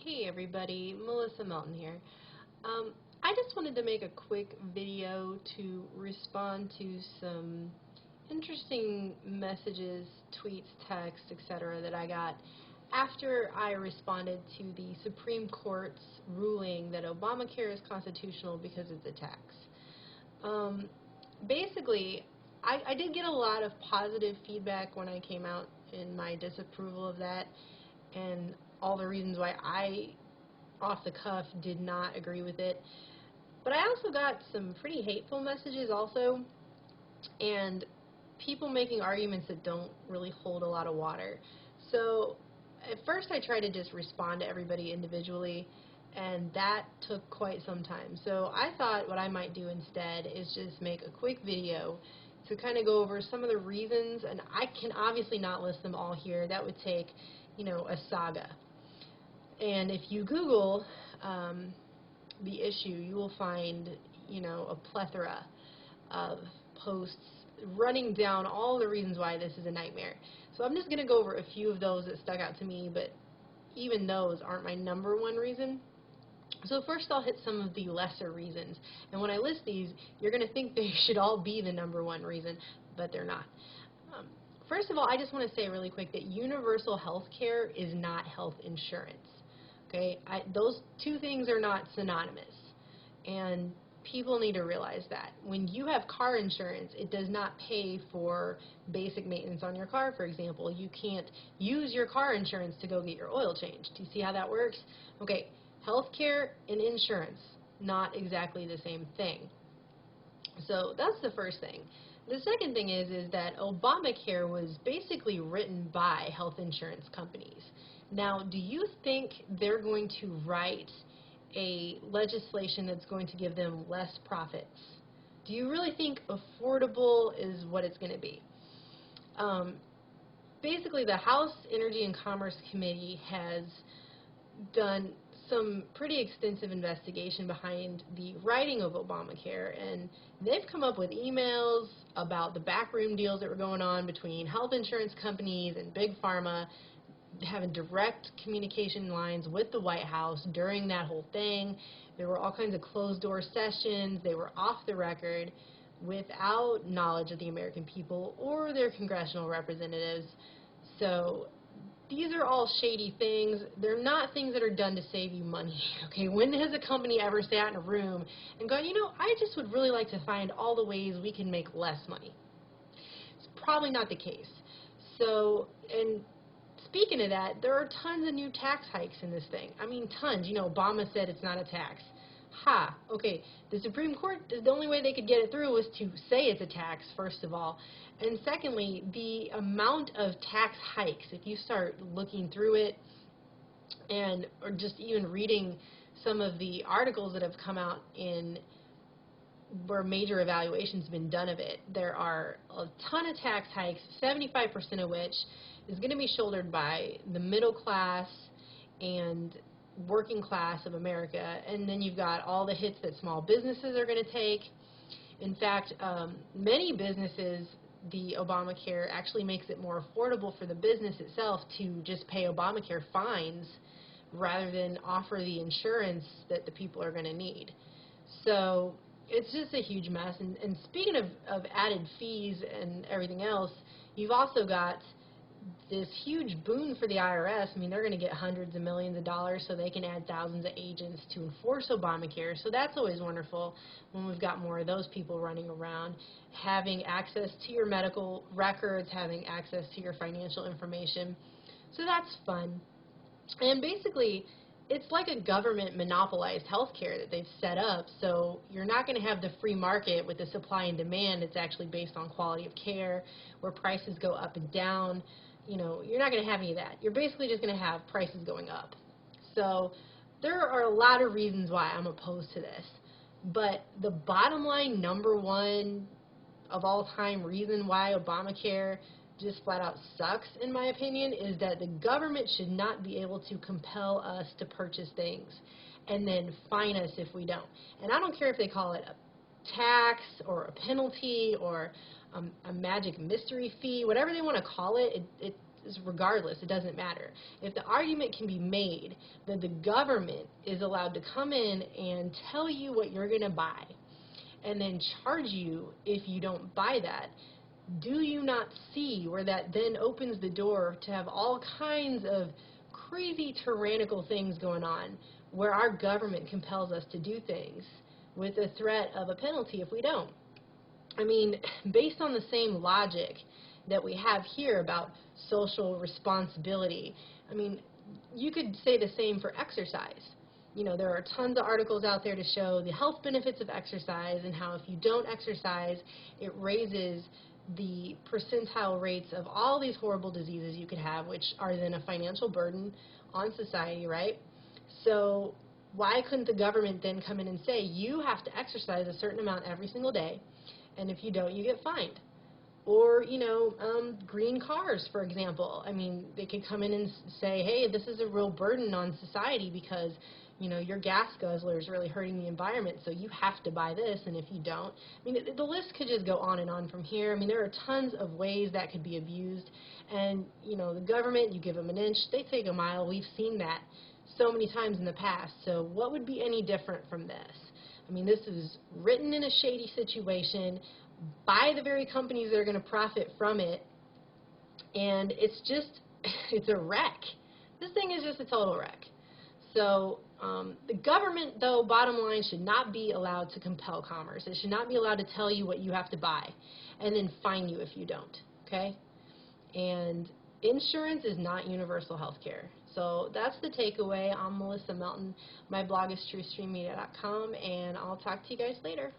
Hey everybody, Melissa Melton here. I just wanted to make a quick video to respond to some interesting messages, tweets, texts, etc. that I got after I responded to the Supreme Court's ruling that Obamacare is constitutional because it's a tax. Basically, I did get a lot of positive feedback when I came out in my disapproval of that, and all the reasons why I, off the cuff, did not agree with it. But I also got some pretty hateful messages also, and people making arguments that don't really hold a lot of water. So at first I tried to just respond to everybody individually, and that took quite some time. So I thought what I might do instead is just make a quick video to kind of go over some of the reasons, and I can obviously not list them all here. That would take, a saga. And if you Google the issue, you will find, a plethora of posts running down all the reasons why this is a nightmare. So I'm just going to go over a few of those that stuck out to me, but even those aren't my number one reason. So first I'll hit some of the lesser reasons. And when I list these, you're going to think they should all be the number one reason, but they're not. First of all, I just want to say really quick that universal health care is not health insurance. Okay, those two things are not synonymous, and people need to realize that. When you have car insurance, it does not pay for basic maintenance on your car, for example. You can't use your car insurance to go get your oil changed. Do you see how that works? Okay, health care and insurance, not exactly the same thing. So that's the first thing. The second thing is that Obamacare was basically written by health insurance companies. Now, do you think they're going to write a legislation that's going to give them less profits? Do you really think affordable is what it's going to be? Basically, the House Energy and Commerce Committee has done some pretty extensive investigation behind the writing of Obamacare, and they've come up with emails about the backroom deals that were going on between health insurance companies and Big Pharma, having direct communication lines with the White House during that whole thing. There were all kinds of closed-door sessions. They were off the record without knowledge of the American people or their congressional representatives. So these are all shady things. They're not things that are done to save you money. Okay, when has a company ever sat in a room and gone, I just would really like to find all the ways we can make less money? It's probably not the case. So, and speaking of that, there are tons of new tax hikes in this thing. I mean, tons. Obama said it's not a tax. Ha, okay, the Supreme Court, the only way they could get it through was to say it's a tax, first of all. And secondly, the amount of tax hikes, if you start looking through it and or just even reading some of the articles that have come out in where major evaluations have been done of it, there are a ton of tax hikes, 75% of which is going to be shouldered by the middle class and working class of America, and then you've got all the hits that small businesses are going to take. In fact, many businesses, the Obamacare actually makes it more affordable for the business itself to just pay Obamacare fines rather than offer the insurance that the people are going to need. So it's just a huge mess. And speaking of added fees and everything else, you've also got this huge boon for the IRS. I mean, they're going to get hundreds of millions of dollars so they can add thousands of agents to enforce Obamacare. So that's always wonderful when we've got more of those people running around, having access to your medical records, having access to your financial information. So that's fun. And basically, it's like a government monopolized healthcare that they've set up, so you're not going to have the free market with the supply and demand. It's actually based on quality of care, where prices go up and down. You're not going to have any of that. You're basically just going to have prices going up. So there are a lot of reasons why I'm opposed to this. But the bottom line, number one of all time reason why Obamacare just flat out sucks, in my opinion, is that the government should not be able to compel us to purchase things and then fine us if we don't. And I don't care if they call it a tax or a penalty or a magic mystery fee, whatever they want to call it, it regardless, it doesn't matter. If the argument can be made that the government is allowed to come in and tell you what you're going to buy and then charge you if you don't buy that, do you not see where that then opens the door to have all kinds of crazy tyrannical things going on where our government compels us to do things with the threat of a penalty if we don't? I mean, based on the same logic that we have here about social responsibility, I mean, you could say the same for exercise. You know, there are tons of articles out there to show the health benefits of exercise and how if you don't exercise, it raises the percentile rates of all these horrible diseases you could have, which are then a financial burden on society, right? So why couldn't the government then come in and say, you have to exercise a certain amount every single day, and if you don't, you get fined? Or, you know, green cars, for example. I mean, they could come in and say, hey, this is a real burden on society because, you know, your gas guzzler is really hurting the environment, so you have to buy this, and if you don't. I mean, the list could just go on and on from here. I mean, there are tons of ways that could be abused. And, you know, the government, you give them an inch, they take a mile. We've seen that so many times in the past. So what would be any different from this? I mean, this is written in a shady situation by the very companies that are going to profit from it, and it's just, it's a wreck. This thing is just a total wreck. So the government, though, bottom line, should not be allowed to compel commerce. It should not be allowed to tell you what you have to buy and then fine you if you don't, okay? And insurance is not universal health care. So that's the takeaway. I'm Melissa Melton. My blog is truestreammedia.com, and I'll talk to you guys later.